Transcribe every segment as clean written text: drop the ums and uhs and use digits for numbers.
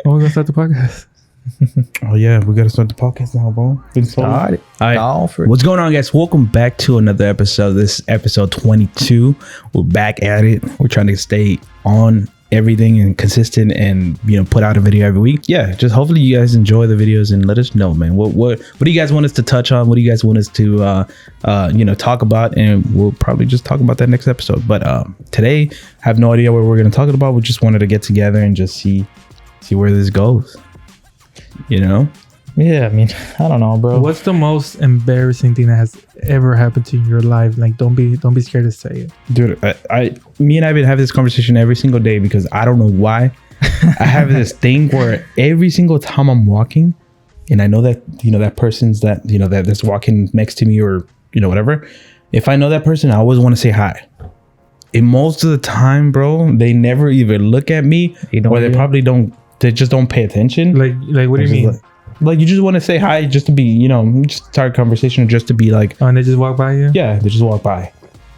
Oh, we're gonna start the podcast. Oh yeah, we gotta start the podcast now, bro. Started. All right. What's going on, guys? Welcome back to another episode. This is episode 22. We're back at it. We're trying to stay on everything and consistent, and put out a video every week. Yeah, just hopefully you guys enjoy the videos and let us know, man. What do you guys want us to touch on? What do you guys want us to talk about? And we'll probably just talk about that next episode. But today, I have no idea what we're gonna talk about. We just wanted to get together and just see where this goes. Yeah, I mean, I don't know, bro. What's the most embarrassing thing that has ever happened to you in your life? Like, don't be scared to say it, dude. Me and I've been having this conversation every single day because I don't know why. I have this thing where every single time I'm walking, and I know that that person's that's walking next to me or whatever. If I know that person, I always want to say hi. And most of the time, bro, they never even look at me, or they probably don't. They just don't pay attention. Like what do you mean? Like you just want to say hi, just to be, just start a conversation, just to be like. Oh, and they just walk by you? Yeah, they just walk by.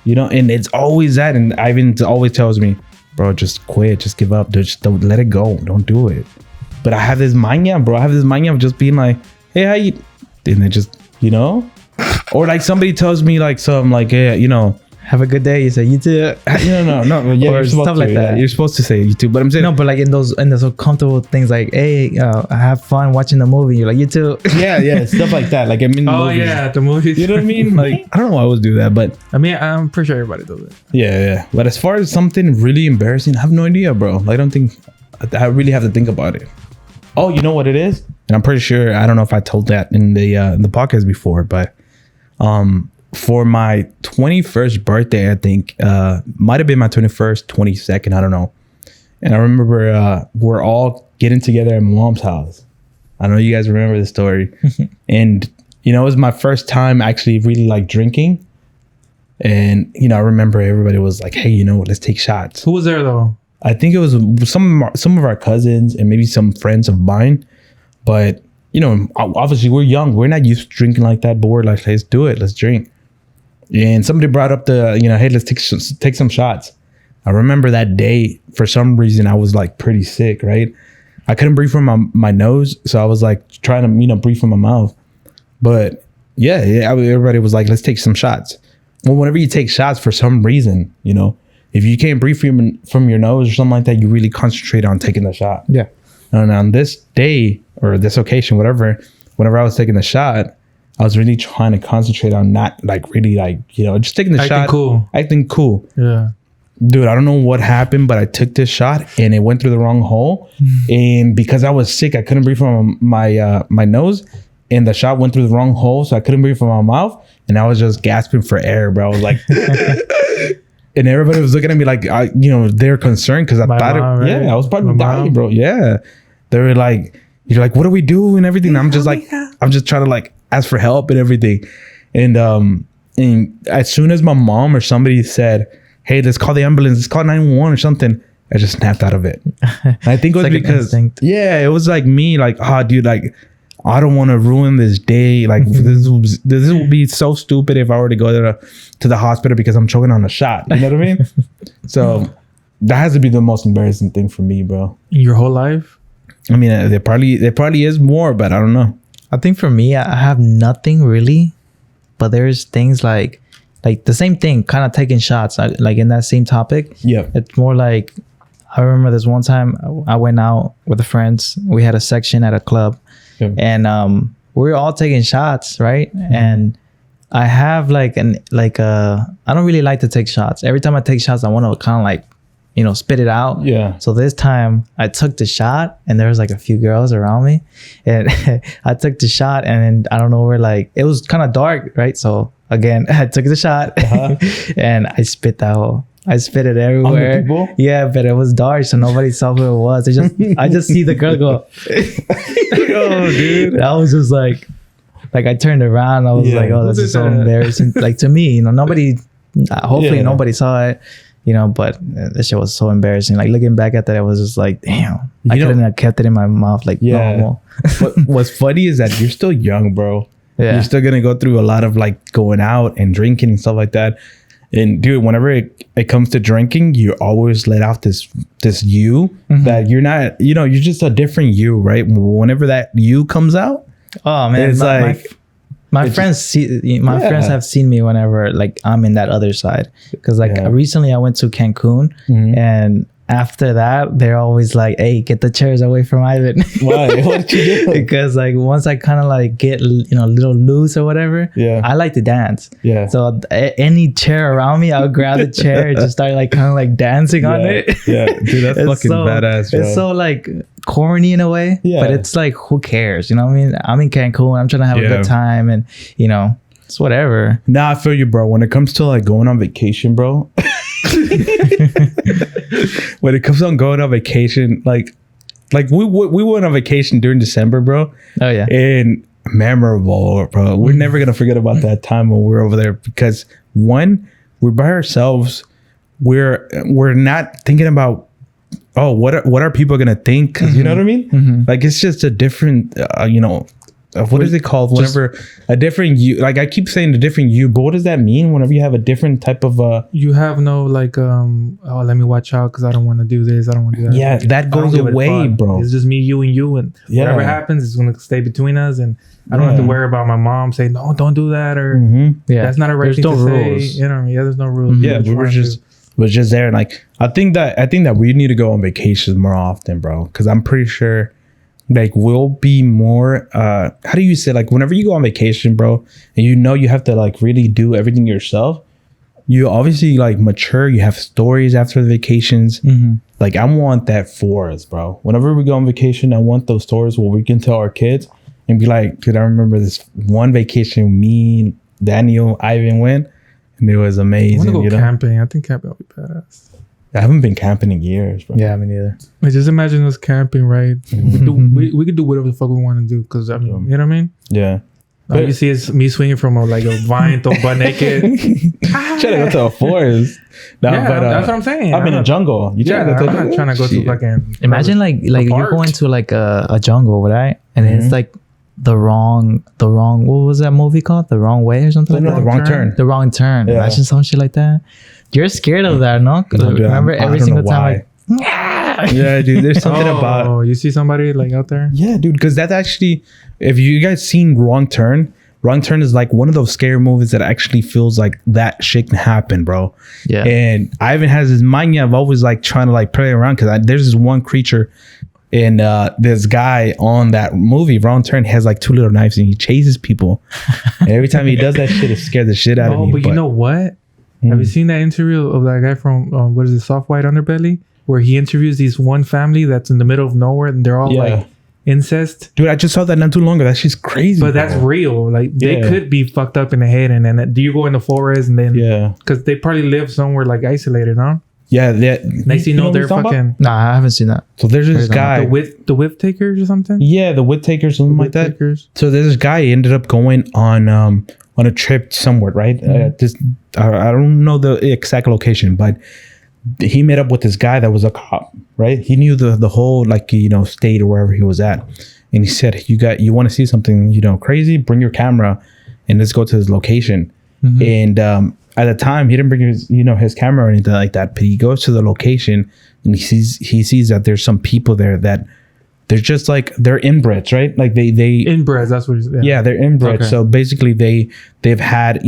And it's always that. And Ivan always tells me, bro, just quit, just give up, just don't let it go, don't do it. But I have this mania, bro. I have this mania of just being like, hey, how you? And they just, or like somebody tells me like some like, hey, have a good day. You say you too. No. Yeah, or stuff like that. You're supposed to say you too, but I'm saying no. But like in those comfortable things, like hey, I have fun watching the movie. You're like you too. Yeah, stuff like that. Like I mean, movies. Yeah, the movies. You know what I mean? Like I don't know why I always do that, but I mean, I'm pretty sure everybody does it. Yeah. But as far as something really embarrassing, I have no idea, bro. I don't think I really have to think about it. Oh, you know what it is? And I'm pretty sure I don't know if I told that in the podcast before, but for my 21st birthday, I think, might have been my 21st, 22nd, I don't know. And I remember we're all getting together at my mom's house. I know you guys remember the story. And, it was my first time actually really like drinking. And, I remember everybody was like, hey, let's take shots. Who was there though? I think it was some of our cousins and maybe some friends of mine. But, obviously we're young. We're not used to drinking like that, but we're like, let's do it. Let's drink. And somebody brought up the, hey, let's take some shots. I remember that day, for some reason, I was like pretty sick, right? I couldn't breathe from my nose. So I was like trying to, breathe from my mouth. But yeah, everybody was like, let's take some shots. Well, whenever you take shots, for some reason, if you can't breathe from your nose or something like that, you really concentrate on taking the shot. Yeah. And on this day or this occasion, whatever, whenever I was taking the shot, I was really trying to concentrate on not like really like, just taking the shot. Acting cool. Yeah. Dude, I don't know what happened, but I took this shot and it went through the wrong hole. And because I was sick, I couldn't breathe from my nose, and the shot went through the wrong hole. So I couldn't breathe from my mouth. And I was just gasping for air, bro. I was like, and everybody was looking at me like, they're concerned because I thought right? Yeah, I was probably dying, bro. Yeah. They were like, you're like, what do we do? And everything. And I'm just like, I'm just trying to like ask for help and everything. And as soon as my mom or somebody said, hey, let's call the ambulance, let's call 911 or something, I just snapped out of it. And I think it was like because, it was like me, like, dude, like, I don't want to ruin this day. Like, this will be so stupid if I were to go to the hospital because I'm choking on a shot. You know what I mean? So that has to be the most embarrassing thing for me, bro. In your whole life? I mean, there probably is more, but I don't know. I think for me, I have nothing really, but there's things like the same thing, kind of taking shots, like in that same topic. Yeah. It's more like, I remember this one time I went out with the friends. We had a section at a club, and we were all taking shots, right? Mm-hmm. And I have I don't really like to take shots. Every time I take shots, I want to kind of like, spit it out. Yeah. So this time I took the shot and there was like a few girls around me, and I took the shot, and then I don't know where, like, it was kind of dark, right? So again, I took the shot and I spit it everywhere. On the people? Yeah, but it was dark, so nobody saw who it was. I just see the girl go. Oh, dude. I was just like I turned around. I was like, oh, this is so embarrassing. Like, to me, nobody, hopefully nobody saw it. But this shit was so embarrassing. Like, looking back at that, I was just like, damn, I couldn't have kept it in my mouth like normal. What's funny is that you're still young, bro. Yeah. You're still going to go through a lot of like going out and drinking and stuff like that. And dude, whenever it comes to drinking, you always let out this you that you're not, you're just a different you, right? Whenever that you comes out, Oh man, it's my friends friends have seen me whenever like I'm in that other side, because like recently I went to Cancun and after that they're always like, hey, get the chairs away from Ivan. Why? What did you do? Because like once I kind of like get a little loose or whatever, I like to dance. So any chair around me, I'll grab the chair and just start like kind of like dancing on it. Dude, that's fucking badass, bro. It's so like corny in a way, but it's like, who cares? You know what I mean? I'm in Cancun, I'm trying to have a good time, and it's whatever. Nah, I feel you, bro. When it comes to like going on vacation, bro. When it comes on going on vacation, like we went on vacation during December, bro. Oh yeah. And memorable, bro. We're never gonna forget about that time when we were over there, because one, we're by ourselves. We're not thinking about, oh, what are people gonna think? 'Cause you know what I mean? Like, it's just a different what is it called? Whenever a different you, like I keep saying a different you, but what does that mean whenever you have a different type of you have no like let me watch out because I don't want to do this, I don't want to do that. Yeah, that goes away, bro. It's just me, you, and whatever happens is going to stay between us, and I don't have to worry about my mom saying, no, don't do that, or that's not a right thing to say. You know what I mean? There's no rules. Yeah, we were just there, and like I think that we need to go on vacations more often, bro, because I'm pretty sure like we'll be more how do you say, like whenever you go on vacation, bro, and you have to like really do everything yourself, you obviously like mature, you have stories after the vacations. Like I want that for us, bro. Whenever we go on vacation, I want those stories where we can tell our kids and be like, dude, I remember this one vacation me, Daniel, Ivan went, and it was amazing. I want to go camping. I think camping will be badass. I haven't been camping in years, bro. Yeah, me neither. Like, just imagine us camping, right? We could do whatever the fuck we want to do, because I mean, you know what I mean? Yeah. You see, it's me swinging from a vine to butt naked. Trying to go to a forest. No, yeah, but, that's what I'm saying. I'm in a jungle. I'm not trying to go to fucking. Imagine like you're going to like a jungle, right? And then it's like the wrong. What was that movie called? The Wrong Way or something like that. The Wrong Turn. The Wrong Turn. Yeah. Imagine some shit like that. You're scared of that, no? Dude, remember every single time. Yeah, dude. There's something about. Oh, you see somebody like out there? Yeah, dude. Because that's actually, if you guys seen Wrong Turn is like one of those scary movies that actually feels like that shit can happen, bro. Yeah. And Ivan has his mind. I've always like trying to like play around, because there's this one creature, and this guy on that movie Wrong Turn has like 2 little knives, and he chases people. And every time he does that shit, it scares the shit out of me. But you know what? Have you seen that interview of that guy from what is it, Soft White Underbelly, where he interviews these one family that's in the middle of nowhere, and they're all like incest? Dude, I just saw that not too long ago. That shit's crazy. But that's real. Like they could be fucked up in the head, and then do you go in the forest and then because they probably live somewhere like isolated, huh? Yeah. Next thing you know, they're fucking. Nah, I haven't seen that. So there's this guy, the whip takers or something. Yeah, the whip takers, something like that. So there's this guy, he ended up going on a trip somewhere, right? I don't know the exact location, but he met up with this guy that was a cop, right? He knew the whole state or wherever he was at, and he said, you want to see something crazy? Bring your camera and let's go to this location. And at the time, he didn't bring his camera or anything like that, but he goes to the location and he sees that there's some people there that they're just like, they're inbreds, right? Like they inbreds. That's what. Yeah, they're inbred. Okay. So basically, they've had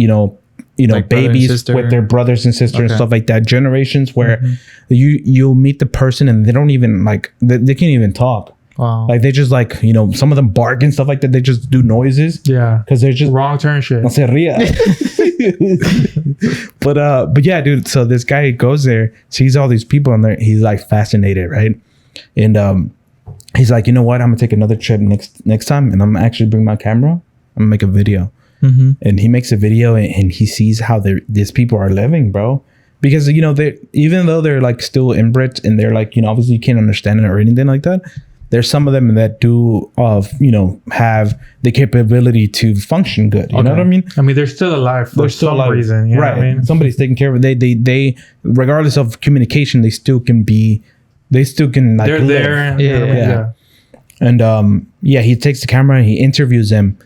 like babies with their brothers and sisters and stuff like that. Generations where you'll meet the person and they don't even like they can't even talk. Wow. Like they just like some of them bark and stuff like that. They just do noises. Yeah, because they're just wrong turn shit. No se ría. But yeah, dude. So this guy goes there, sees all these people, and he's like fascinated, right? And he's like, you know what? I'm gonna take another trip next time, and I'm gonna actually bring my camera. I'm gonna make a video. And he makes a video, and he sees how these people are living, bro. Because they, even though they're like still inbred and they're like obviously you can't understand it or anything like that, there's some of them that do have the capability to function good. You know what I mean? I mean, they're still alive for some reason. You know what I mean? Somebody's taking care of it. They regardless of communication, they still can like, they're live. there. Yeah. And he takes the camera and he interviews them.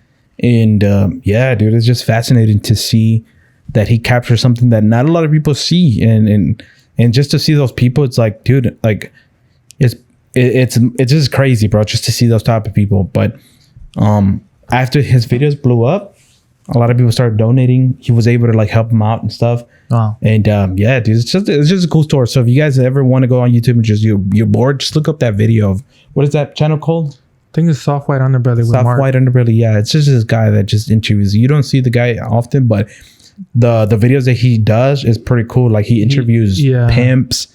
And dude, it's just fascinating to see that he captures something that not a lot of people see, and just to see those people, it's like, dude, like it's just crazy, bro, just to see those type of people. But after his videos blew up, a lot of people started donating. He was able to like help them out and stuff. Wow. And yeah, dude, it's just a cool story. So if you guys ever want to go on YouTube and just you're bored, just look up that video of, what is that channel called? I think it's Soft White Underbelly with Soft Mark. White Underbelly. Yeah, it's just this guy that just interviews. You don't see the guy often, but the videos that he does is pretty cool. Like he interviews pimps,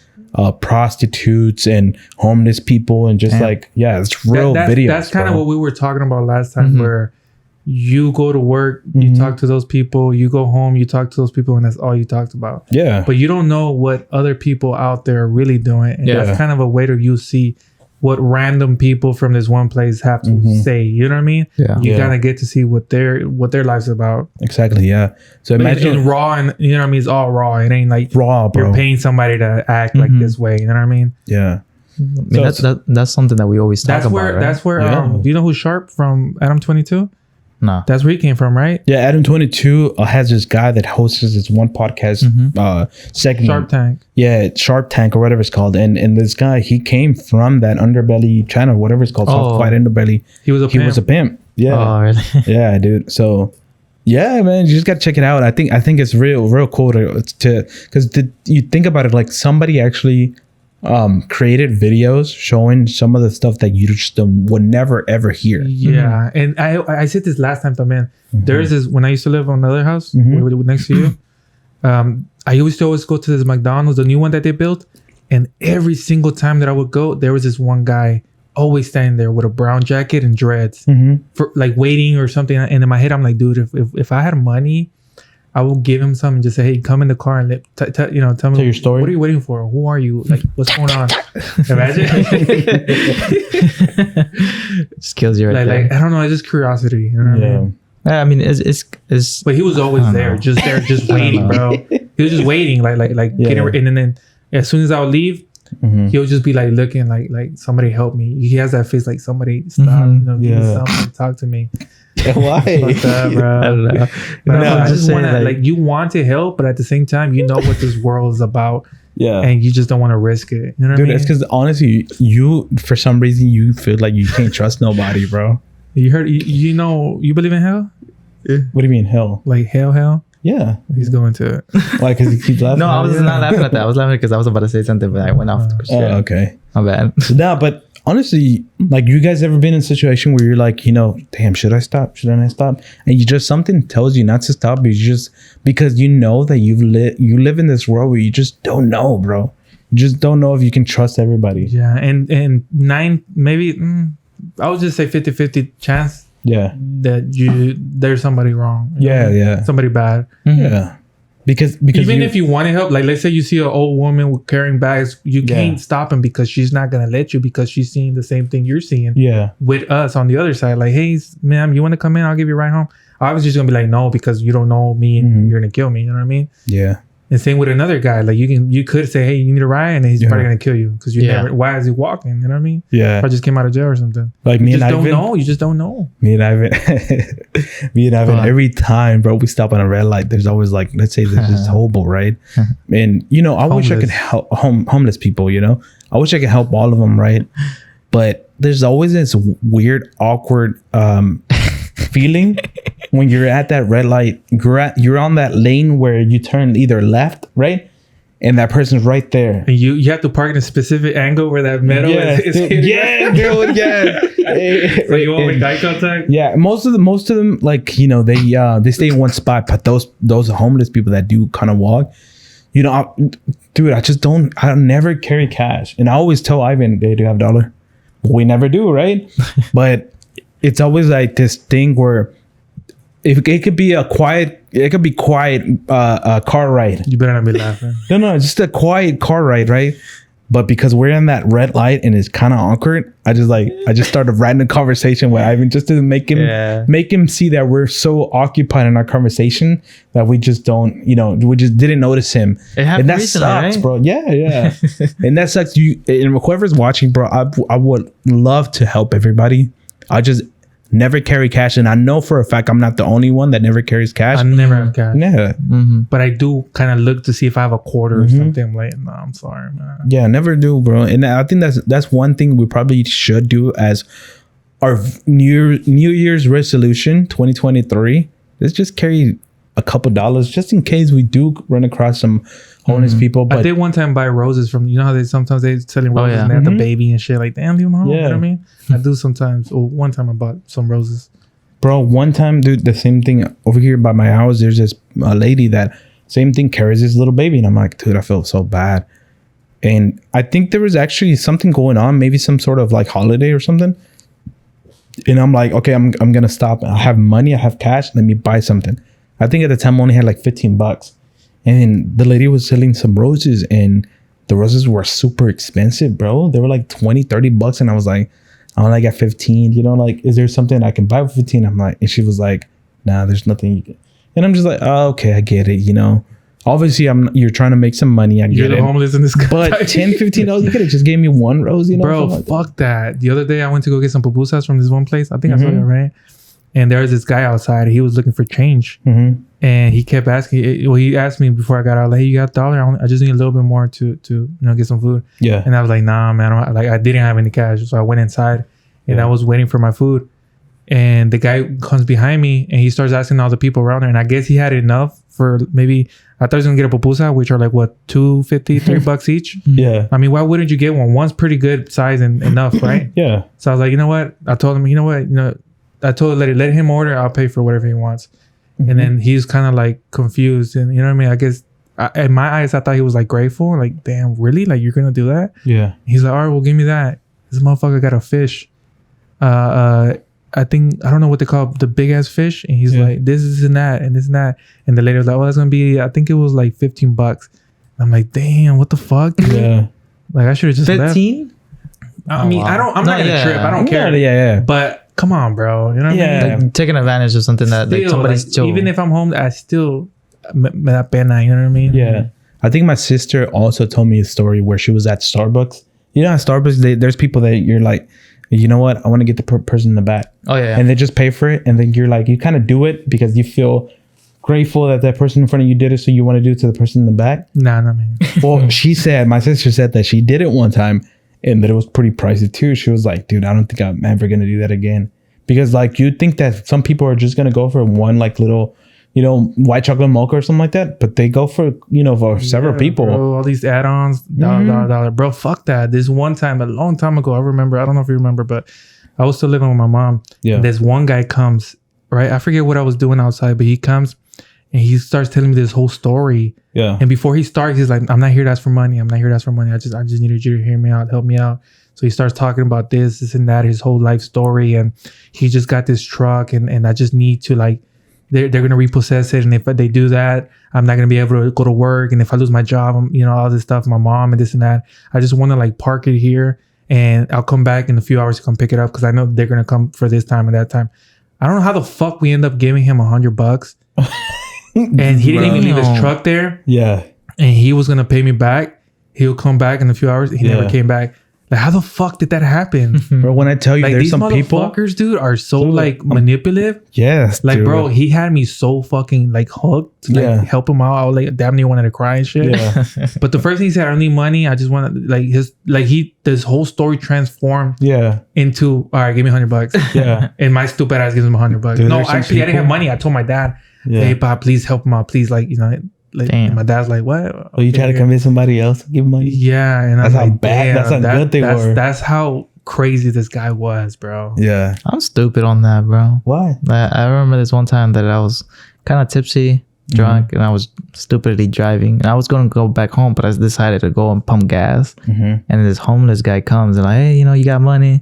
prostitutes, and homeless people, and just like, yeah, it's real videos. That's kind of what we were talking about last time, where you go to work, you talk to those people, you go home, you talk to those people, and that's all you talked about. Yeah. But you don't know what other people out there are really doing. And that's kind of a way to you see what random people from this one place have to say. You know what I mean? Yeah. You kind of get to see what their life's about. Exactly. Yeah. So imagine in raw, and you know what I mean? It's all raw. It ain't like raw, bro. You're paying somebody to act like this way. You know what I mean? Yeah. I mean, that's something that we always talk about. Right? That's where. Do you know who's Sharp from Antman? No. That's where he came from, right? Yeah, Antman has this guy that hosts this one podcast segment. Sharp Tank. Yeah, Sharp Tank or whatever it's called. And this guy, he came from that Underbelly channel, whatever it's called, Soft White Underbelly. He was a pimp. Yeah. Oh, really? Yeah, dude. So yeah, man, you just gotta check it out. I think it's real cool to because you think about it, like somebody actually created videos showing some of the stuff that you just would never ever hear. Yeah. And I said this last time, but man, there's this, when I used to live on another house next to you, I used to always go to this McDonald's, the new one that they built, and every single time that I would go, there was this one guy always standing there with a brown jacket and dreads for like waiting or something. And in my head, I'm like, dude, if I had money, I will give him some and just say, hey, come in the car and tell me your story. What are you waiting for? Who are you? Like, what's going on? Imagine. Just kills you right there. Like, I don't know. It's just curiosity. You know what I mean? Yeah, I mean, it's. But he was always there, just waiting, bro. He was just waiting, getting, and then as soon as I would leave, he'll just be like looking like somebody help me. He has that face like somebody stop, give me something, talk to me. Why? What's up, bro? I don't know. But I just want to you want to help, but at the same time, you know what this world is about. Yeah. And you just don't want to risk it. You know what I mean? Dude, it's because honestly, you for some reason you feel like you can't trust nobody, bro. You heard? You believe in hell? What do you mean hell? Like hell? Yeah. He's going to it. Why? Because he keeps laughing. No, I was not laughing at that. I was laughing because I was about to say something, but I went off. Oh, okay. My bad. No, but honestly, like, you guys ever been in a situation where you're like, damn, should I stop? Shouldn't I stop? And you just, something tells you not to stop, but you just, because you know that you live in this world where you just don't know, bro. You just don't know if you can trust everybody. Yeah. And maybe, I would just say 50-50 chance. Yeah. That there's somebody wrong. Yeah. Somebody bad. Yeah. Because even if you want to help, like let's say you see an old woman with carrying bags, you can't stop him because she's not gonna let you because she's seeing the same thing you're seeing. Yeah. With us on the other side, like, hey, ma'am, you want to come in? I'll give you a ride home. I was just gonna be like, no, because you don't know me and you're gonna kill me. You know what I mean? Yeah. And same with another guy. Like you could say, hey, you need a ride, and he's probably gonna kill you because you never. Why is he walking? You know what I mean? Yeah. If I just came out of jail or something. Like me and Ivan. You just don't know. Me and Ivan. Every time, bro, we stop on a red light. There's always like, let's say there's this hobo, right? And I wish I could help homeless people. I wish I could help all of them, right? But there's always this weird, awkward feeling when you're at that red light. You're on that lane where you turn either left, right, and that person's right there, and you have to park in a specific angle where that metal is hitting. Yeah, dude, yeah. So you want make eye contact? Yeah, most of them, like, they stay in one spot, but those homeless people that do kind of walk, dude, I never carry cash, and I always tell Ivan, they do have $1. We never do, right? But it's always like this thing where if it could be quiet car ride. You better not be laughing. No, just a quiet car ride, right? But because we're in that red light and it's kind of awkward, I just started a random conversation with Ivan just to make him see that we're so occupied in our conversation that we just don't, we just didn't notice him. And that sucks, right? Bro. Yeah. And that sucks. And whoever's watching, bro, I would love to help everybody. never carry cash, and I know for a fact I'm not the only one that never carries cash. I never have cash. Yeah, But I do kind of look to see if I have a quarter or something. I'm like, no, I'm sorry, man. yeah, never do, bro. And I think that's one thing we probably should do as our New Year's resolution 2023. Let's just carry a couple dollars just in case we do run across some homeless people. But I did one time buy roses from, you know how they sometimes they selling roses and they have the baby and shit, like, damn, leave them home. You know what I mean? I do sometimes. Or one time I bought some roses. Bro, one time, dude, the same thing over here by my house. There's this lady that same thing carries this little baby, and I'm like, dude, I feel so bad. And I think there was actually something going on, maybe some sort of like holiday or something. And I'm like, okay, I'm gonna stop. I have money, I have cash. Let me buy something. I think at the time I only had like $15, and the lady was selling some roses, and the roses were super expensive, bro. They were like $20-$30, and I was like, I only got 15. You know, like, is there something I can buy for 15? I'm like, and she was like, nah, there's nothing you can. And I'm just like, oh, okay, I get it. You know, obviously you're trying to make some money. I get You're the it. homeless in this country. But $10-$15, you could have just gave me one rose, you know? Bro, like fuck that. The other day I went to go get some pupusas from this one place. I think I saw that, right? And there was this guy outside. He was looking for change. And he kept asking. Well, he asked me before I got out, like, hey, you got $1? I just need a little bit more to get some food. Yeah. And I was like, nah, man. I didn't have any cash. So I went inside and I was waiting for my food. And the guy comes behind me and he starts asking all the people around there. And I guess he had enough for maybe, I thought he was going to get a pupusa, which are like, what, $2.50, $3 each? Yeah. I mean, why wouldn't you get one? One's pretty good size and enough, right? Yeah. So I was like, you know what? I told him, I told him, let him order. I'll pay for whatever he wants. And then he's kind of like confused. And you know what I mean? I guess in my eyes, I thought he was like grateful. Like, damn, really? Like, you're going to do that? Yeah. He's like, all right, well, give me that. This motherfucker got a fish. I don't know what they call the big ass fish. And he's like, this and that and this and that. And the lady was like, well, that's going to be, I think it was like $15. And I'm like, damn, what the fuck? Yeah. Like, I should have just 15? I mean, I'm not going to trip. I don't care. Yeah. But come on, bro. You know what I mean? Like, taking advantage of something that still, like somebody's like, even if I'm home, I still me da pena. You know what I mean? Yeah. I think my sister also told me a story where she was at Starbucks. You know, at Starbucks, there's people that you're like, you know what? I want to get the person in the back. Oh, yeah. And they just pay for it. And then you're like, you kind of do it because you feel grateful that person in front of you did it. So you want to do it to the person in the back. Nah, not me. Well, my sister said that she did it one time and that it was pretty pricey too. She was like, dude, I don't think I'm ever going to do that again. Because like, you'd think that some people are just going to go for one like little, white chocolate mocha or something like that. But they go for, for several people. Bro, all these add-ons, dollar. Bro, fuck that. This one time, a long time ago, I don't know if you remember, but I was still living with my mom. Yeah. This one guy comes, right? I forget what I was doing outside, but he comes and he starts telling me this whole story. Yeah. And before he starts, he's like, I'm not here to ask for money. I just needed you to hear me out, help me out. So he starts talking about this and that, his whole life story. And he just got this truck and I just need to like, they're going to repossess it. And if they do that, I'm not going to be able to go to work. And if I lose my job, all this stuff, my mom and this and that, I just want to like park it here and I'll come back in a few hours to come pick it up. Cause I know they're going to come for this time and that time. I don't know how the fuck we end up giving him $100 and he didn't even leave his truck there. Yeah. And he was going to pay me back. He'll come back in a few hours. He never came back. Like, how the fuck did that happen? Bro, when I tell you, like, there's some people, motherfuckers, dude, are so like manipulative. Yes, like, dude. Bro, he had me so fucking like hooked. Like, help him out. I was like, damn near wanted to cry and shit. Yeah. But the first thing he said, I don't need money. I just want to this whole story transformed. Yeah. Into all right, give me $100. Yeah. And my stupid ass gives him $100. Dude, no, actually, I didn't have money. I told my dad, hey, Pop, please help him out. Please, like, Like, my dad's like, what? Oh, you try to convince somebody else to give money? Yeah. And that's how bad, that's how good they were. That's how crazy this guy was, bro. Yeah. I'm stupid on that, bro. Why? I remember this one time that I was kind of tipsy, drunk, and I was stupidly driving. And I was going to go back home, but I decided to go and pump gas. And this homeless guy comes and like, hey, you got money?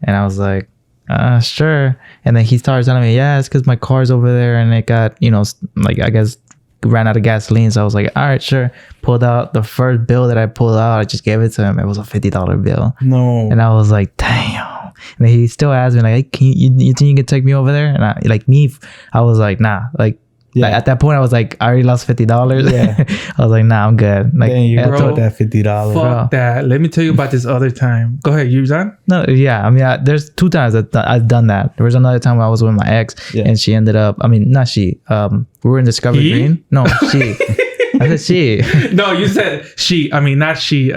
And I was like, sure. And then he started telling me, yeah, it's because my car's over there and it got, like, I guess, ran out of gasoline. So I was like, all right, sure. Pulled out the first bill that I pulled out. I just gave it to him. It was a $50 bill. No. And I was like, damn. And he still asked me like, hey, you think you can take me over there? And I was like, nah, like, Like, at that point, I was like, I already lost $50. Yeah. I was like, nah, I'm good. Like, Dang, you I broke told- that $50. Fuck that. Let me tell you about this other time. Go ahead. You done? No, yeah. I mean, there's 2 times that I've done that. There was another time I was with my ex, and she ended up. I mean, not she. We were in Discovery He? Green. No, she. I said she. No, you said she. I mean, not she.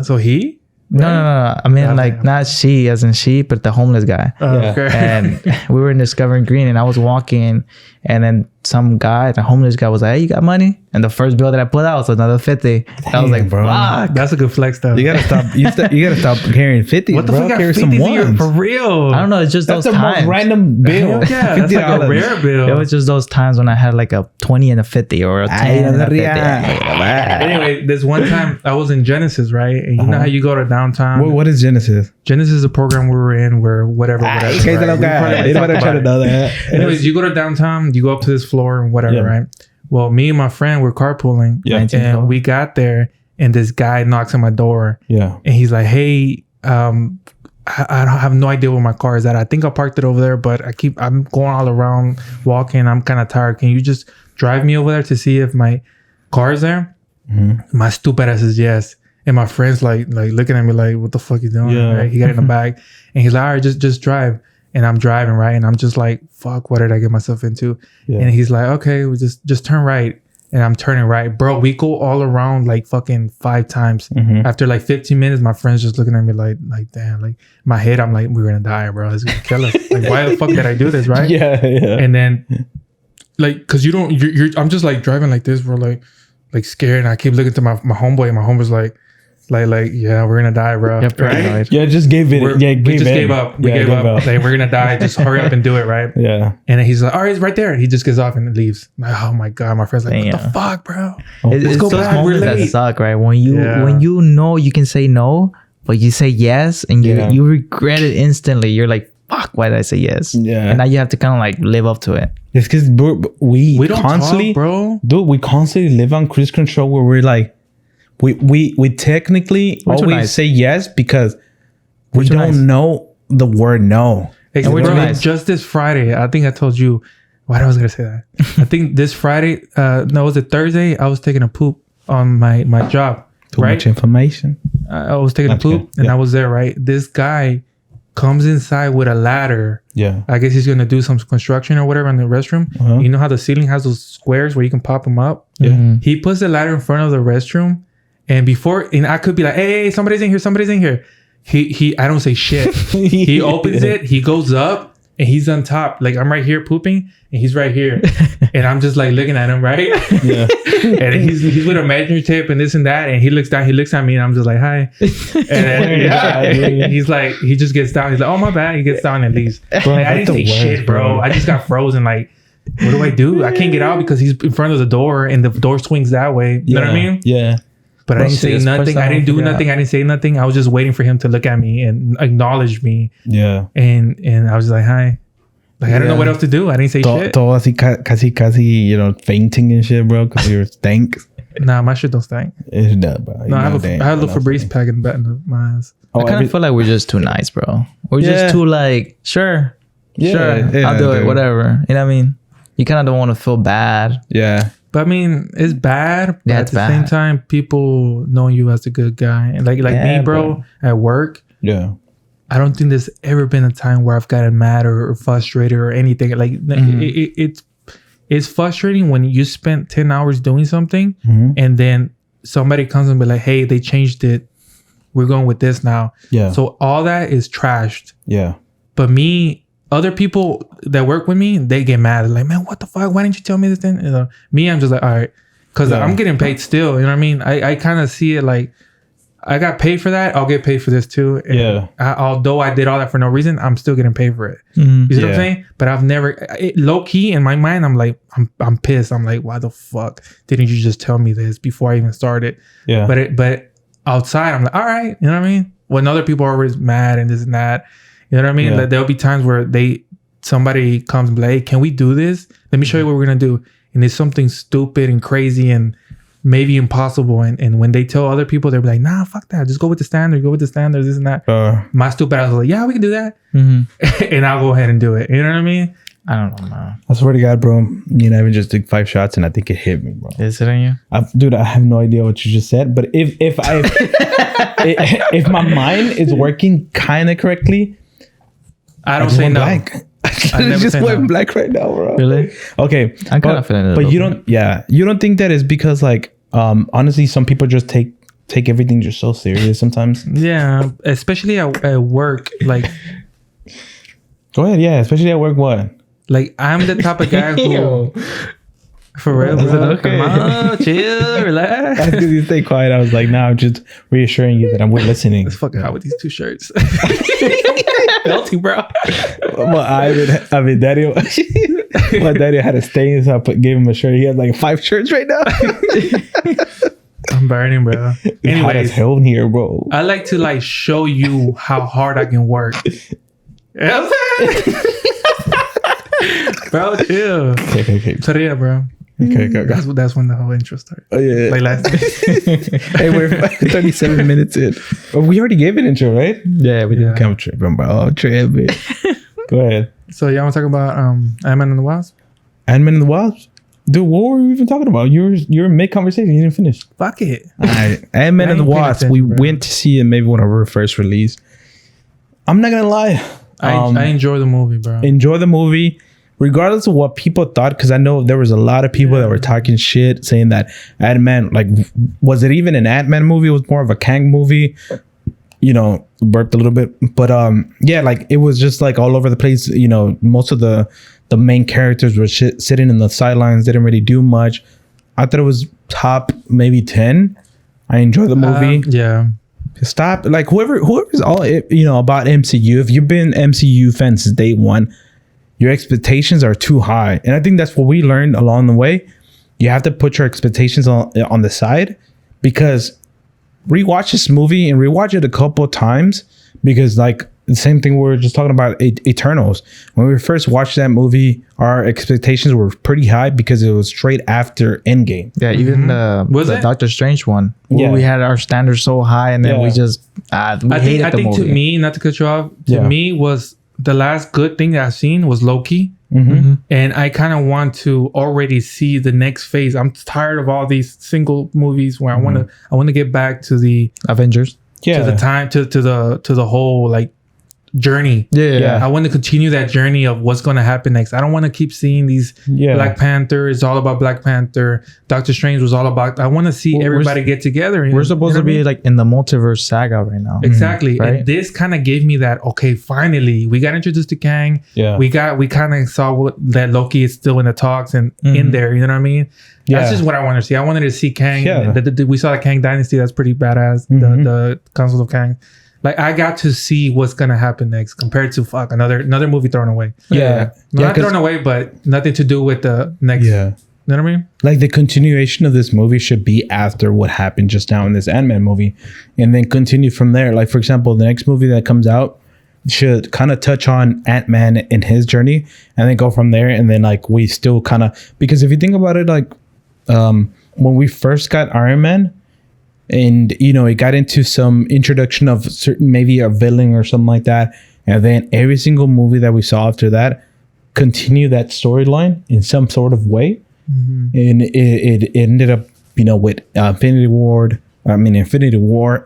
So he? No. I mean, Okay. like not she as in she, but the homeless guy. Yeah. Okay. And we were in Discovery Green, and I was walking, and then some guy, the homeless guy, was like, "Hey, you got money?" And the first bill that I put out was another 50. I was Damn, like, bro. "Fuck." That's a good flex, though. You gotta stop. You gotta stop carrying 50. What the bro. fuck? Got Carry 50 some here ones. for real? I don't know. It's just That's those the most times. random bill. Hell yeah, that's like a $50. rare bill. It was just those times when I had like a 20 and a 50 or a 10 and a 50. Anyway, this one time I was in Genesis, right? And you know how you go to downtown. What is Genesis? Genesis is a program we were in where whatever. Okay, right? We probably they don't talked try to about know it. that. Anyways, you go to downtown, you go up to this floor and whatever, Yeah. right? Well, me and my friend were carpooling, Yeah. and we got there, and this guy knocks on my door, Yeah. and he's like, "Hey, I don't have no idea where my car is at. I think I parked it over there, but I'm going all around walking. I'm kind of tired. Can you just drive me over there to see if my car is there?" My stupid ass says yes. And my friend's like looking at me like, "What the fuck you doing?" Yeah. Right? He got in the bag, and he's like, "All right, just drive." And I'm driving, right? And I'm just like, "Fuck, what did I get myself into?" Yeah. And he's like, "Okay, we just turn right." And I'm turning right, bro. We go all around like fucking 5 times. After like 15 minutes, my friend's just looking at me like damn. Like my head, I'm like, we're gonna die, bro. It's gonna kill us. Like, why the fuck did I do this, right? Yeah. And then, like, cause you're I'm just like driving like this, bro, like scared. And I keep looking to my homeboy, and my homeboy's like, yeah, we're gonna die, bro. Yep, Right? Yeah, just gave it. We just gave up. We gave up. Like, we're gonna die. Just hurry up and do it, right? Yeah. And then he's like, "All right, it's right there." He just gets off and leaves. Like, oh my god, my friend's like, "What the Damn. fuck, bro?" It's go those back, we're moments that late. suck, right? When you Yeah. when you know you can say no, but you say yes, and Yeah. you regret it instantly. You're like, "Fuck, why did I say yes?" Yeah. And now you have to kind of like live up to it. It's because we We don't constantly, talk, bro. dude, we constantly live on cruise control where we're like, we technically We're too always nice. say yes because we too don't nice. know the word no. Hey, we're bro, too nice. just this Friday, I think I told you. Why I was gonna say that? I think this Friday, no, was it Thursday? I was taking a poop on my job. Too right? much information. I was taking a Okay, poop, and yeah. I was there. Right, this guy comes inside with a ladder. Yeah. I guess he's gonna do some construction or whatever in the restroom. Uh-huh. You know how the ceiling has those squares where you can pop them up. Yeah. He puts the ladder in front of the restroom, and I could be like, "Hey, somebody's in here." He I don't say shit. He opens it, he goes up, and he's on top. Like, I'm right here pooping, and he's right here, and I'm just like looking at him, right? Yeah. And he's with a measuring tape and this and that, and he looks down, he looks at me, and I'm just like, "Hi," and then he's like, he just gets down, he's like, "Oh, my bad," he gets down and leaves. Like, I didn't say shit, bro. I just got frozen. Like, what do I do? I can't get out because he's in front of the door, and the door swings that way. You know what I mean? Yeah. But I Bro, didn't say just push nothing. that I didn't one, do yeah. nothing. I didn't say nothing. I was just waiting for him to look at me and acknowledge me. Yeah. And I was like, "Hi." Like, I don't know Yeah. what else to do. I didn't say shit. Todo así casi, you know, fainting and shit, bro, because you were stank. Nah, my shit don't stink. It's that, bro. No, I have a little Febreze pack in the back of my ass. Oh, I kind of feel like we're just too nice, bro. We're Yeah. just too like, sure, Yeah, I'll do it, dude. whatever. You know what I mean? You kind of don't want to feel bad. Yeah. But I mean, it's bad. But Yeah, at it's the same bad. time, people know you as a good guy. And like Yeah, me, bro, at work, Yeah. I don't think there's ever been a time where I've gotten mad or frustrated or anything. Like, it's frustrating when you spent 10 hours doing something and then somebody comes and be like, "Hey, they changed it. We're going with this now." Yeah. So all that is trashed. Yeah. But me, other people that work with me, they get mad. They're like, "Man, what the fuck? Why didn't you tell me this thing?" You know, me, I'm just like, all right. Because Yeah. I'm getting paid still. You know what I mean? I kind of see it like, I got paid for that. I'll get paid for this too. And Yeah. although I did all that for no reason, I'm still getting paid for it. Mm-hmm. You see what I'm Yeah. saying? But I've never, low key in my mind, I'm like, I'm pissed. I'm like, why the fuck didn't you just tell me this before I even started? Yeah. But outside, I'm like, all right. You know what I mean? When other people are always mad and this and that, you know what I mean? Yeah. Like, there'll be times where somebody comes and be like, "Hey, can we do this? Let me show you what we're gonna do." And it's something stupid and crazy and maybe impossible. And when they tell other people, they're like, "Nah, fuck that. Just go with the standard. Go with the standards. This and that." My stupid ass was like, "Yeah, we can do that," Mm-hmm. and I'll go ahead and do it. You know what I mean? I don't know, man. I swear to God, bro. You know, I even just took 5 shots and I think it hit me, bro. Is it on you? Dude, I have no idea what you just said. But if I if my mind is working kind of correctly, I don't say no. Blank. I just went black right now, bro. Really? Okay, I'm kind of feeling it. But you don't. Yeah, you don't think that is because like honestly, some people just take everything just so serious sometimes. Yeah, especially at work. Like, go ahead. Yeah, especially at work. What? Like, I'm the type of guy who, for real, bro. Okay. Come on, chill, relax. That's because you stay quiet. I was like, nah, I'm just reassuring you that I'm listening. It's fucking hot with these 2 shirts. Melty, bro. Well, I mean, Daddy, my daddy had a stain, so I gave him a shirt. He has like 5 shirts right now. I'm burning, bro. Hot as Anyways, hell in here, bro. I like to like show you how hard I can work. You know what I'm saying? Bro, chill. Okay. So yeah, bro. Okay. That's when the whole intro started. Oh yeah. Like last Hey, we're 37 minutes in. Oh, we already gave an intro, right? Yeah, we did. Yeah. I'm tripping, bro. I'm tripping. Go ahead. So y'all want to talk about Antman and the Wasp? Antman and the Wasp? Dude, what were we even talking about? You were mid conversation. You didn't finish. Fuck it. All right. Antman and the ain't paying Wasp. We attention, bro. went to see it maybe when our first release. I'm not gonna lie. I enjoy the movie, bro. Enjoy the movie, regardless of what people thought. Because I know there was a lot of people that were talking shit, saying that Antman, like, was it even an Antman movie? It was more of a Kang movie. You know, burped a little bit, but yeah, like it was just like all over the place. You know, most of the main characters were sitting in the sidelines, didn't really do much. I thought it was top maybe 10. I enjoyed the movie. Yeah. Stop, like whoever's all about MCU. If you've been MCU fan since day one, your expectations are too high, and I think that's what we learned along the way. You have to put your expectations on the side, because rewatch this movie and rewatch it a couple of times, because like the same thing we were just talking about Eternals. When we first watched that movie, our expectations were pretty high because it was straight after Endgame. Yeah, even Was the it? Doctor Strange one. Yeah. We had our standards so high, and then we just we hated I the think movie. to me, not to cut you off, to me was the last good thing that I've seen was Loki. Mm-hmm. And I kind of want to already see the next phase. I'm tired of all these single movies where I want to get back to the Avengers. Yeah, to the time to the whole like journey. Yeah. I want to continue that journey of what's going to happen next. I don't want to keep seeing these Black Panther is all about Black Panther. Doctor Strange was all about. I want to see everybody get together. We're supposed to be like in the multiverse saga right now. Exactly. Right? And this kind of gave me that, okay, finally we got introduced to Kang. Yeah. We kind of saw that Loki is still in the talks and in there, you know what I mean? That's just what I wanted to see. I wanted to see Kang. Yeah. We saw the Kang Dynasty. That's pretty badass. The Council of Kang. Like, I got to see what's gonna happen next compared to another movie thrown away. Yeah. Not thrown away, but nothing to do with the next. Yeah. You know what I mean? Like the continuation of this movie should be after what happened just now in this Ant-Man movie, and then continue from there. Like, for example, the next movie that comes out should kind of touch on Ant-Man and his journey, and then go from there. And then like we still kind of, because if you think about it, like when we first got Iron Man, and it got into some introduction of certain, maybe a villain or something like that, and then every single movie that we saw after that continue that storyline in some sort of way. And it ended up with Infinity War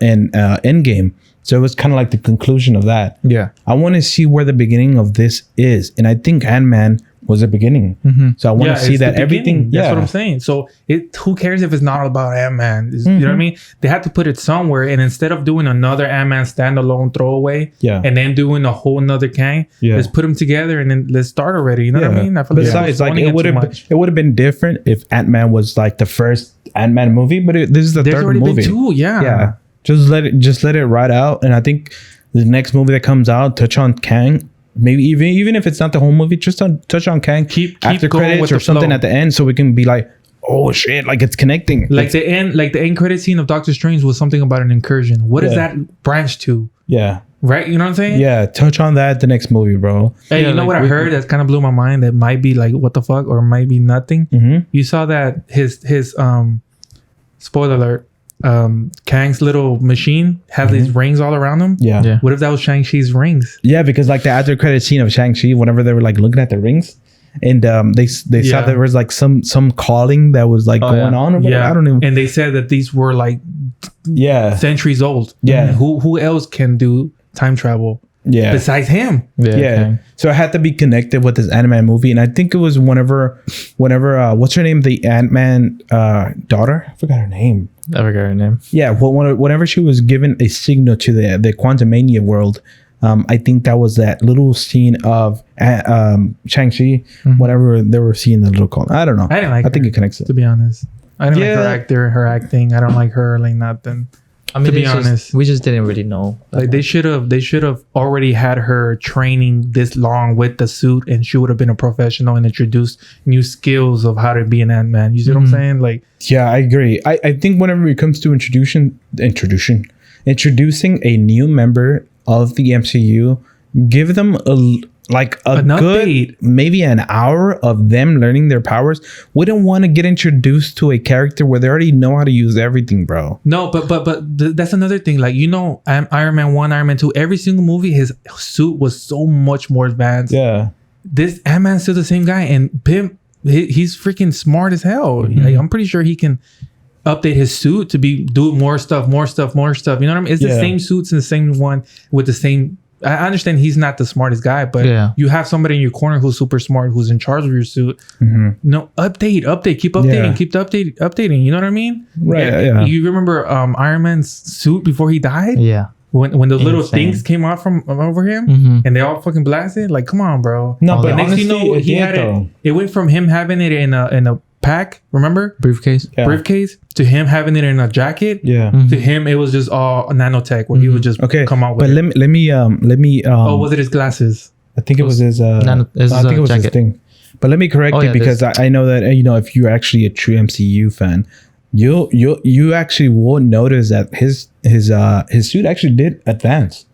and Endgame. So it was kind of like the conclusion of that. Yeah. I want to see where the beginning of this is, and I think Ant-Man was the beginning. So I want to see that everything. That's what I'm saying. So who cares if it's not about Ant-Man? You know what I mean? They had to put it somewhere, and instead of doing another Ant-Man standalone throwaway, and then doing a whole nother Kang, let's put them together and then let's start already. You know what I mean? I feel Besides, like it would have been different if Ant-Man was like the first Ant-Man movie, but this is the third movie. There's already been 2, yeah. Just let it ride out, and I think the next movie that comes out touch on Kang. Maybe even if it's not the whole movie, just touch on Kang. Keep after going credits with or the something flow. at the end, so we can be like, oh shit, like it's connecting. The end credit scene of Doctor Strange was something about an incursion. What does that branch to? Yeah. Right? You know what I'm saying? Yeah. Touch on that the next movie, bro. Hey, you know what I heard that kind of blew my mind? That might be like what the fuck, or might be nothing. You saw that his spoiler alert. Kang's little machine has these rings all around him. Yeah. What if that was Shang-Chi's rings? Yeah, because like the after credit scene of Shang-Chi, whenever they were like looking at the rings, and they saw Yeah. there was like some calling that was like going on. Or whatever. Yeah, I don't even. And they said that these were like Yeah, centuries old. Yeah. Who else can do time travel yeah. besides him? Yeah. okay. So I had to be connected with this Antman movie, and I think it was whenever what's her name, the Antman daughter? I forgot her name. I forgot her name. Yeah, well, whenever she was given a signal to the Quantumania world, I think that was that little scene of Shang-Chi, whenever they were seeing the little call. I don't know. I didn't like I think her, it connects it. to be honest. I didn't Yeah. like her acting. I don't like her like nothing. I mean, To be it's just- honest. we just didn't really know. Like they should have already had her training this long with the suit, and she would have been a professional and introduced new skills of how to be an Ant-Man. You see what I'm saying? Like, Yeah, I agree. I think whenever it comes to introducing a new member of the MCU, give them An good update. maybe an hour of them learning their powers. We don't want to get introduced to a character where they already know how to use everything, bro. no, but that's another thing. Like, Iron Man 1, Iron Man 2, every single movie, his suit was so much more advanced. Yeah. This Ant-Man's still the same guy, and Pym, he's freaking smart as hell. Like, I'm pretty sure he can update his suit to do more stuff. You know what I mean? It's the Yeah. same suits and the same one with the same. I understand he's not the smartest guy, but Yeah. you have somebody in your corner who's super smart, who's in charge of your suit. No, update, keep updating, Yeah. keep updating. You know what I mean? Right, And yeah. You remember Iron Man's suit before he died? Yeah. When those little Insane. things came out from over him, Mhm. and they all fucking blasted. Like, come on, bro. No, Oh, but the Next thing you honestly, know, it he did, had it. though. It went from him having it in a pack, remember, Briefcase. Yeah. briefcase, to him having it in a jacket. Yeah. To him, it was just all nanotech, where he would just Okay. come out with. But it. let me Oh, was it his glasses? I think it was his it's I think it was his jacket. thing. But let me correct Oh, it yeah, because I know that if you're actually a true MCU fan, you actually will notice that his suit actually did advance.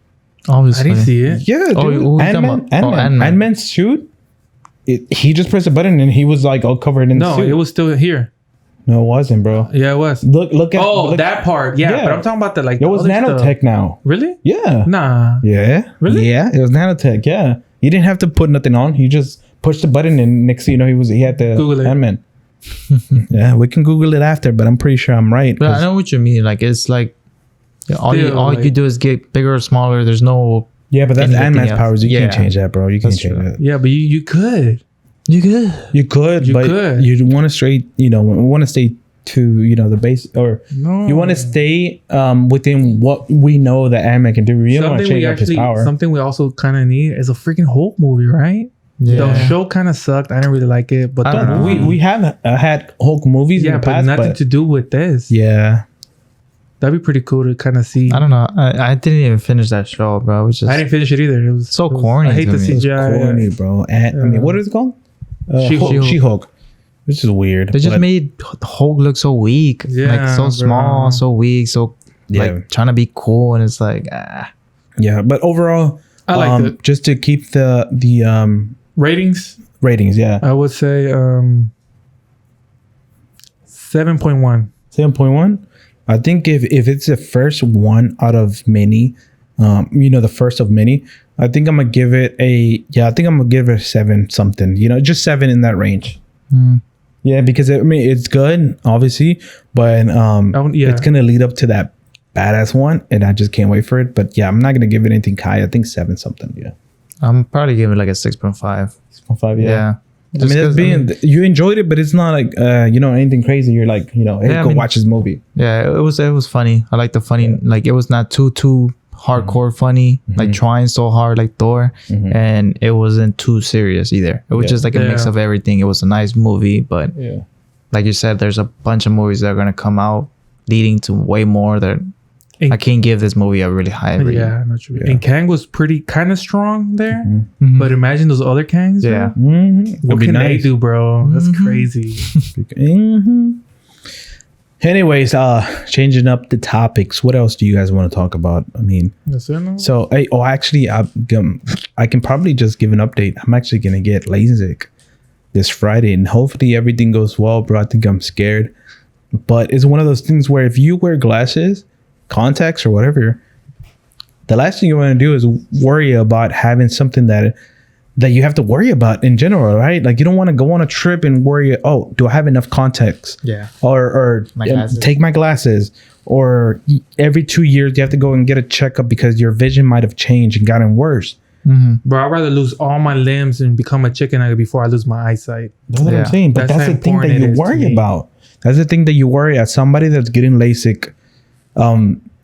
Obviously. I didn't see it. Yeah, dude. Oh, who you talking about? Oh, Ant-Man. Ant-Man's suit. He just pressed a button and he was like all covered in the No, suit. it was still here. No, it wasn't, bro. Yeah, it was. Look at That part. Yeah, Yeah. but I'm talking about the like. It was the other nanotech stuff. now. Really? Yeah. Nah. Yeah. Really? Yeah, it was nanotech. Yeah. You didn't have to put nothing on. You just pushed the button and next thing you know he had the Google it. Ant-Man. Yeah, we can Google it after, but I'm pretty sure I'm right. But I 'cause- know what you mean. Like it's like all you Still, do is get bigger or smaller. There's no. Yeah, but that's anything Ant-Man's else. powers. You Yeah. can't change that, bro. You can't That's change true. that. Yeah, but you could. You good? You could, You but could. you want to straight, want to stay to, the base, or No. you want to stay within what we know that Ant-Man can do. You don't want to change up his power. Something we also kind of need is a freaking Hulk movie, right? Yeah. The show kind of sucked. I didn't really like it, but I the don't know. movie, We have had Hulk movies yeah, in the but past, nothing to do with this. yeah. That'd be pretty cool to kind of see. I don't know. I didn't even finish that show, bro. It was just I didn't finish it either. It was So corny I hate to the me. It's CGI. corny, bro. And I mean, what is it called? She-Hulk. She-Hulk. Which is weird. they just but- made Hulk look so weak. Yeah, like so bro. small, so weak, so Yeah. like trying to be cool, and it's like Yeah, but overall, I liked it. just to keep the Ratings, ratings. Yeah, I would say 7.1. 7.1. I think if it's the first one out of many, the first of many, I think I'm gonna give it a a 7 something. Just 7 in that range. Yeah, because it's good, obviously, but yeah. it's gonna lead up to that badass one, and I just can't wait for it. But yeah, I'm not gonna give it anything high. I think 7 something. Yeah, I'm probably giving it like a 6.5. 6.5. Yeah. I mean, that's being you enjoyed it, but it's not like anything crazy. You're like, hey, Yeah, I go mean- watch this movie. Yeah, it was funny. I like the funny. Like it was not too hardcore funny, like trying so hard like Thor, and it wasn't too serious either. It was Yeah. just like a mix Yeah. of everything. It was a nice movie, but Yeah, like you said, there's a bunch of movies that are gonna come out leading to way more that And- I can't give this movie a really high rating. Yeah, I know what you mean. Yeah. And Kang was pretty kind of strong there, Mhm. but imagine those other Kangs. bro. Yeah. What can they do, bro? That's crazy. Anyways, changing up the topics. What else do you guys want to talk about? I mean, That's it, no? so actually, I can probably just give an update. I'm actually gonna get LASIK this Friday, and hopefully everything goes well, bro. I think I'm scared, but it's one of those things where if you wear glasses, contacts, or whatever, the last thing you want to do is worry about having something that that you have to worry about in general, right? Like you don't want to go on a trip and worry, oh, do I have enough contacts? Yeah. Or take my glasses. Or every 2 years you have to go and get a checkup because your vision might have changed and gotten worse. Bro, I'd rather lose all my limbs and become a chicken nugget before I lose my eyesight. That's what I'm saying. But that's the thing that you worry about. That's the thing that you worry as somebody that's getting LASIK.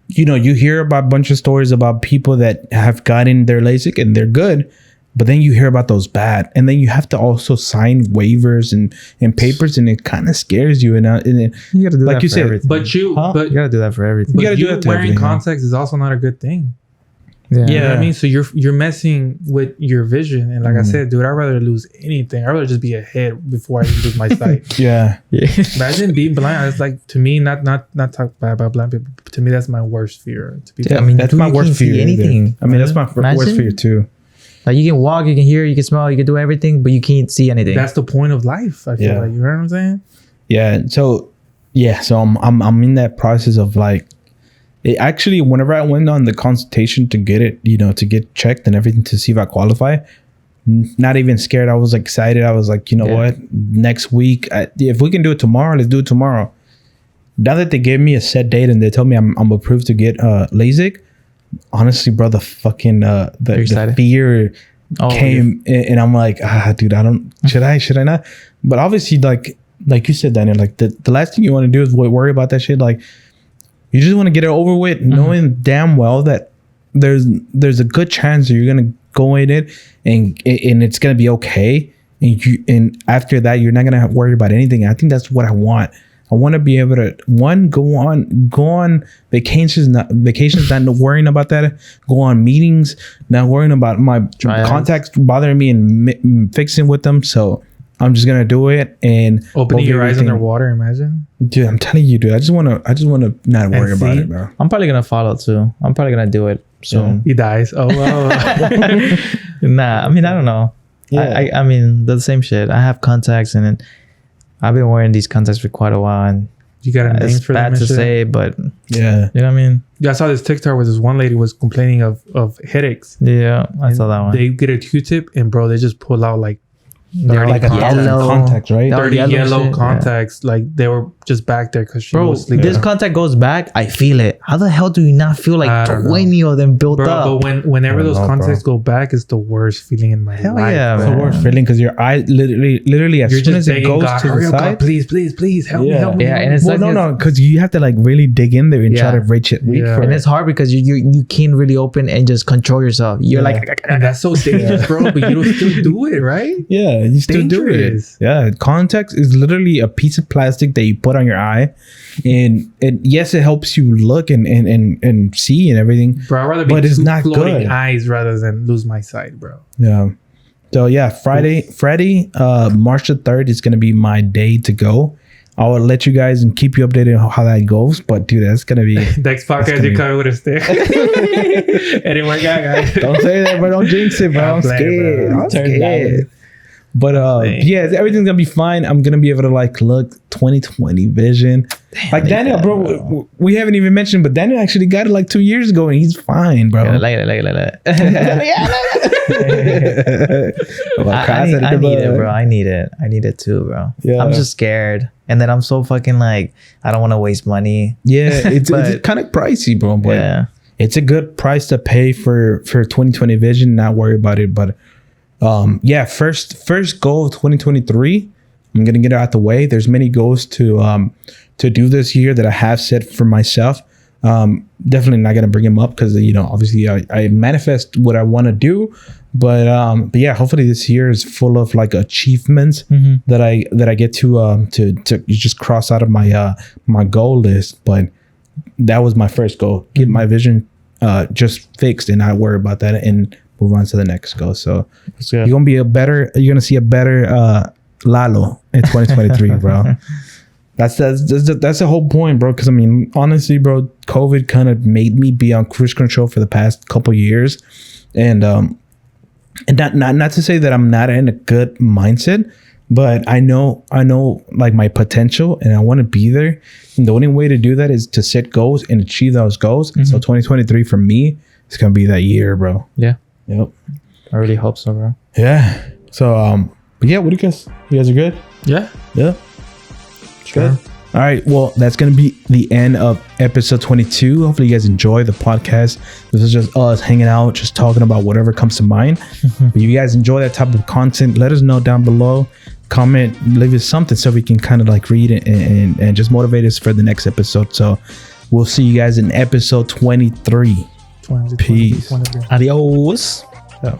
You know, you hear about a bunch of stories about people that have gotten their LASIK and they're good. But then you hear about those bad, and then you have to also sign waivers and papers, and it kind of scares you. And you got to do like that you for said, everything. But you got to do that for everything. But you wearing contacts is also not a good thing. Yeah. You know what I mean? So you're messing with your vision, and like I said, dude, I'd rather lose anything. I'd rather just be ahead before I lose my sight. Yeah. Imagine being blind. It's like, to me, not talk bad about blind people. But to me, that's my worst fear. To be I mean, that's my worst fear. Anything. I mean, that's my worst fear too. Like you can walk, you can hear, you can smell, you can do everything, but you can't see anything. That's the point of life. I feel like, you know what I'm saying? Yeah. So I'm in that process of like, it actually, whenever I went on the consultation to get it, you know, to get checked and everything to see if I qualify, not even scared. I was excited. I was like, you know what? Next week, if we can do it tomorrow, let's do it tomorrow. Now that they gave me a set date and they told me I'm approved to get LASIK, honestly, bro, the fucking the fear came and I'm like, dude, should I not? But obviously, like you said, Daniel, like the last thing you want to do is worry about that shit. Like you just want to get it over with, knowing damn well that there's a good chance that you're gonna go in it and it's gonna be okay, and after that you're not gonna have to worry about anything. I think that's what I want. I want to be able to go on vacations, not worrying about that. Go on meetings, not worrying about my contacts bothering me and fixing with them. So I'm just gonna do it and opening your eyes underwater. Imagine, dude. I'm telling you, dude. I just wanna not worry about it, bro. I'm probably gonna follow too. I'm probably gonna do it soon. He dies. Oh well. Nah, I mean I don't know. Yeah, I mean the same shit. I have contacts and I've been wearing these contacts for quite a while, and you got a name for them? It's bad to say, but yeah, you know what I mean. Yeah, I saw this TikTok where this one lady was complaining of headaches. Yeah, I saw that one. They get a Q-tip and bro, they just pull out like they're like yellow contacts, right? 30 yellow contacts. Yeah. Like they were just back there because she was sleeping. This contact goes back. I feel it. How the hell do you not feel like 20 of them built up? But whenever those contacts go back, it's the worst feeling in my life. Yeah, it's the worst feeling because your eye literally as soon as it goes to the side, God, please help me. Yeah, and it's no, because you have to like really dig in there and try to reach it. And it's hard because you can't really open and just control yourself. You're like, and that's so dangerous, bro. But you don't still do it, right? Yeah, you still do it. Yeah, contacts is literally a piece of plastic that you put on your eye, and yes, it helps you look and see and everything. Bro, I'd rather be not floating eyes rather than lose my sight, bro. Yeah. So yeah, Friday, March the 3rd is gonna be my day to go. I will let you guys and keep you updated on how that goes. But dude, that's gonna be next podcast. You coming with a stick? Anyway, guys, don't say that, bro. Don't jinx it, bro. I'm scared. I'm scared. But yeah, everything's gonna be fine. I'm gonna be able to like look 2020 vision. Damn, like Daniel, bro, we haven't even mentioned, but Daniel actually got it like 2 years ago, and he's fine, bro. Yeah, like it. I need it, bro. I need it too, bro. Yeah. I'm just scared, and then I'm so fucking like I don't want to waste money. Yeah, it's kind of pricey, bro. But it's a good price to pay for 2020 vision. Not worry about it, but. Yeah, first goal of 2023. I'm gonna get it out the way. There's many goals to do this year that I have set for myself. Definitely not gonna bring them up because obviously I manifest what I want to do. But yeah, hopefully this year is full of like achievements that I get to just cross out of my goal list. But that was my first goal. Get my vision just fixed and not worry about that and move on to the next goal. So you're gonna see a better Lalo in 2023, bro. That's the whole point, bro. Because I mean, honestly, bro, COVID kind of made me be on cruise control for the past couple years, and not to say that I'm not in a good mindset, but I know like my potential, and I want to be there. And the only way to do that is to set goals and achieve those goals. Mm-hmm. So 2023 for me is gonna be that year, bro. Yeah. Yep. I really hope so, bro. Yeah. So but yeah, what do you guys? You guys are good? Yeah. Yeah. Sure. Good. All right. Well, that's gonna be the end of episode 22. Hopefully, you guys enjoy the podcast. This is just us hanging out, just talking about whatever comes to mind. If you guys enjoy that type of content, let us know down below. Comment, leave us something so we can kind of like read it and just motivate us for the next episode. So we'll see you guys in episode 23. Peace. Adios. Yeah.